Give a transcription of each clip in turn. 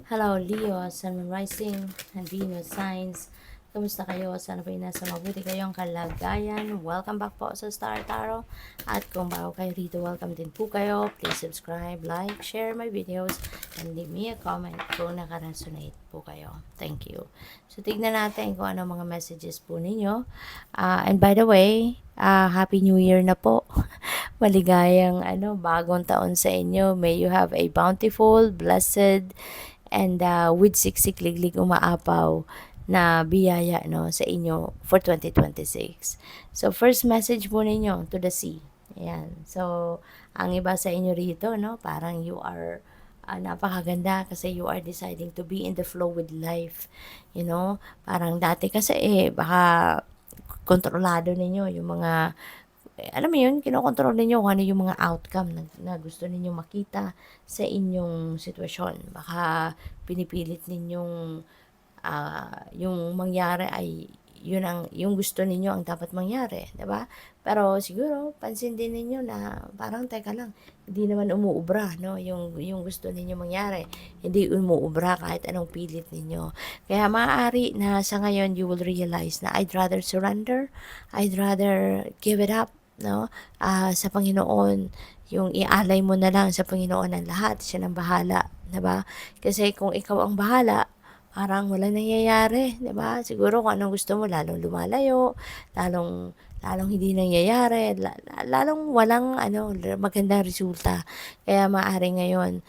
Hello, Leo, Sun, Moon Rising, and Venus Signs. Kamusta kayo? Sana po nasa mabuti kayong kalagayan. Welcome back po sa Star Tarot. At kung bago kayo rito, welcome din po kayo. Please subscribe, like, share my videos, and leave me a comment kung nakaresonate po kayo. Thank you. So, tignan natin kung ano mga messages po ninyo. And by the way, Happy New Year na po. Maligayang bagong taon sa inyo. May you have a bountiful, blessed, and with siksik liglig umaapaw na biyaya sa inyo for 2026. So first message po ninyo to the sea. Ayan. So ang iba sa inyo rito parang you are napakaganda kasi you are deciding to be in the flow with life. Parang dati kasi baka kontrolado ninyo yung mga alam mo yun, kinokontrol ninyo kung ano yung mga outcome na gusto ninyo makita sa inyong sitwasyon. Baka pinipilit ninyong yung mangyari ay yung gusto ninyo ang dapat mangyari, 'di ba? Pero siguro pansin din ninyo na parang teka lang, hindi naman umuubra yung gusto ninyo mangyari. Hindi umuubra kahit anong pilit ninyo. Kaya maaari na sa ngayon you will realize na I'd rather surrender, I'd rather give it up, sa Panginoon, yung ialay mo na lang sa Panginoon ang lahat, siya nang bahala, 'di ba? Kasi kung ikaw ang bahala, parang walang nangyayari, 'di ba? Siguro kung anong gusto mo lalong lumalayo, lalong lalong hindi nangyayari, lalong walang magandang resulta. Kaya maaari ngayon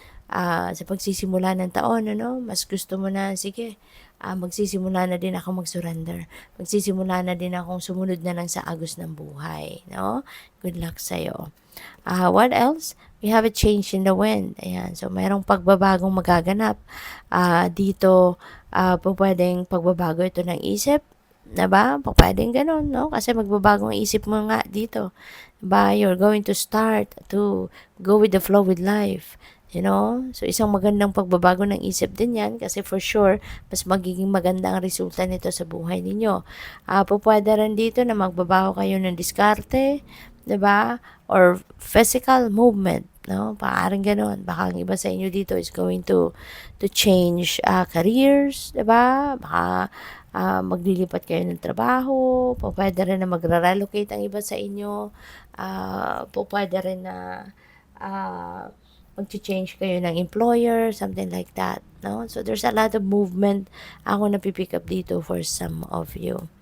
sa pagsisimula ng taon, mas gusto mo na, sige, magsisimula na din ako mag-surrender. Magsisimula na din akong sumunod na lang sa agos ng buhay, no? Good luck sa'yo. What else? We have a change in the wind. Ayan. So, mayroong pagbabagong magaganap. Dito, pwedeng pagbabago ito ng isip. Diba? Pwedeng ganun, no? Kasi magbabago ang isip mo nga dito. Diba? You're going to start to go with the flow with life. So isang magandang pagbabago ng isip din yan kasi for sure, mas magiging maganda ang resulta nito sa buhay ninyo. Pwede rin dito na magbabago kayo ng diskarte, 'di ba? Or physical movement, no? Paaring ganoon. Baka ang iba sa inyo dito is going to change careers, 'di ba? Baka maglilipat kayo ng trabaho, pwede rin na magre-relocate ang iba sa inyo, pwede rin na mag-change kayo ng employer, something like that, no? So there's a lot of movement ako napipick up dito for some of you.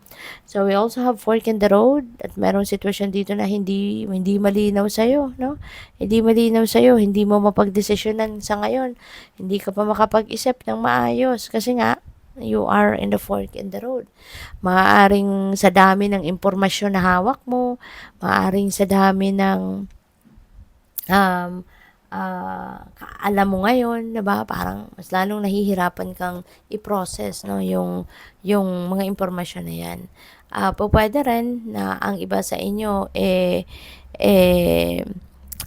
So we also have fork in the road at merong sitwasyon dito na hindi malinaw sa iyo, no? Hindi malinaw sa iyo, hindi mo mapagdesisyonan sa ngayon. Hindi ka pa makapag-isip ng maayos kasi nga you are in the fork in the road. Maaaring sa dami ng impormasyon na hawak mo, maaaring sa dami ng um, alam mo ngayon, 'di ba? Parang mas lalong nahihirapan kang i-process yung mga impormasyon na 'yan. Pwede rin na ang iba sa inyo eh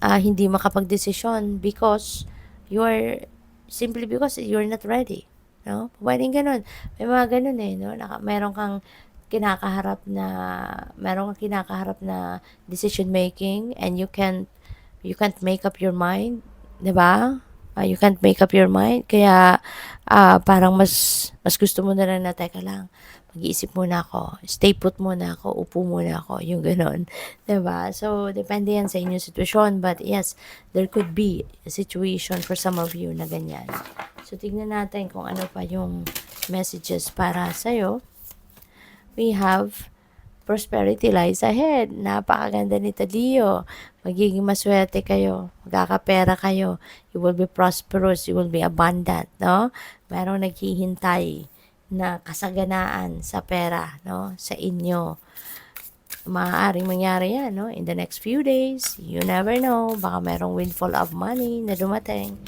hindi makapagdesisyon because simply because you're not ready, no? Pwedeng gano'n. May mga gano'n no? Meron kang kinakaharap na decision making and you can't make up your mind, 'di ba? You can't make up your mind kaya parang mas gusto mo na lang na teka lang. Mag-iisip muna ako, stay put muna ako, upo muna ako, yung gano'n, 'di ba? So depende yan sa inyong sitwasyon, but yes, there could be a situation for some of you na ganyan. So tignan natin kung ano pa yung messages para sa iyo. We have prosperity lies ahead. Napakaganda nito, Leo. Magiging maswerte kayo. Magkakapera kayo. You will be prosperous. You will be abundant, no? Merong naghihintay na kasaganaan sa pera, no? Sa inyo. Maaaring mangyari yan, no? In the next few days. You never know. Baka merong windfall of money na dumating.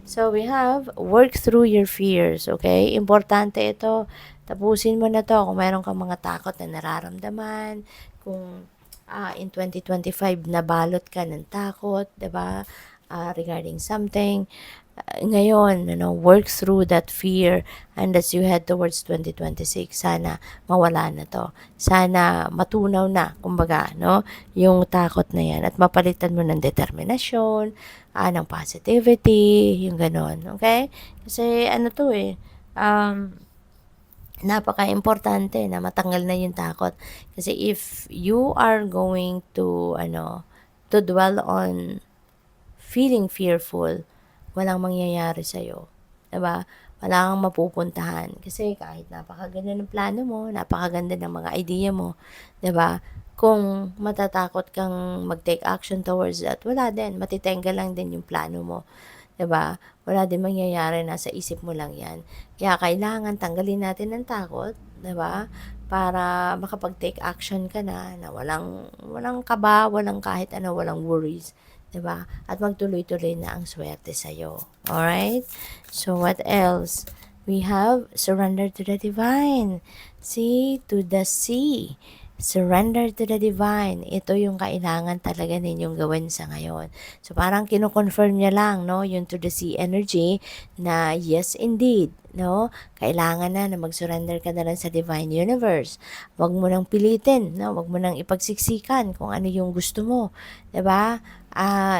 So, we have work through your fears, okay? Importante ito. Tapusin mo na to kung meron kang mga takot na nararamdaman, kung in 2025 nabalot ka ng takot, 'di ba? Regarding something, ngayon, work through that fear, and as you head towards 2026, sana mawala na to. Sana matunaw na, kumbaga, no? Yung takot na yan at mapalitan mo ng determinasyon, ng positivity, yung ganon, okay? Kasi ano to napaka-importante na matanggal na yung takot. Kasi if you are going to dwell on feeling fearful, walang mangyayari sa'yo. Diba? Wala kang mapupuntahan. Kasi kahit napakaganda ng plano mo, napakaganda ng mga idea mo, diba? Kung matatakot kang mag-take action towards that, wala din. Matitenga lang din yung plano mo. Diba? Wala din mangyayari, nasa isip mo lang yan. Kaya kailangan tanggalin natin ang takot, diba? Para makapag-take action ka na walang kaba, walang kahit ano, walang worries. Diba? At magtuloy-tuloy na ang swerte sa'yo. Alright? So, what else? We have surrender to the divine. See, to the sea. Surrender to the divine. Ito yung kailangan talaga ninyong gawin sa ngayon. So, parang kino-confirm niya lang, no? Yung to the sea energy na yes, indeed, no? Kailangan na mag-surrender ka na lang sa divine universe. Huwag mo nang pilitin, no? Huwag mo nang ipagsiksikan kung ano yung gusto mo. 'Di ba?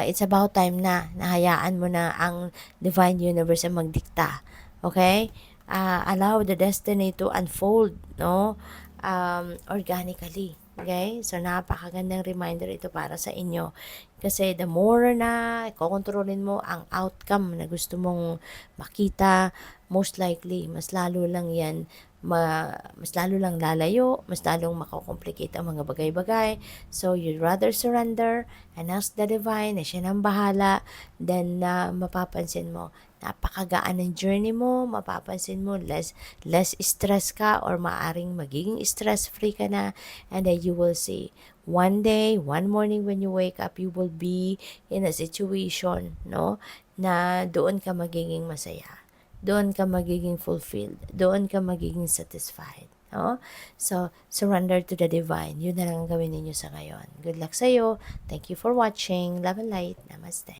It's about time na nahayaan mo na ang divine universe ang magdikta. Okay? Allow the destiny to unfold, no? Organically. Okay? So, napakagandang reminder ito para sa inyo. Kasi the more na kokontrolin mo ang outcome na gusto mong makita, most likely, mas lalo lang yan, mas lalo lang lalayo, mas lalong makakomplicate ang mga bagay-bagay. So, you'd rather surrender and ask the divine na siya nang bahala, then mapapansin mo, napakagaan ng journey mo, mapapansin mo, less stress ka or maaring magiging stress-free ka na, and then you will see, one day, one morning when you wake up, you will be in a situation, no, na doon ka magiging masaya. Doon ka magiging fulfilled. Doon ka magiging satisfied. No? So, surrender to the divine. Yun na lang ang gawin ninyo sa ngayon. Good luck sa'yo. Thank you for watching. Love and light. Namaste.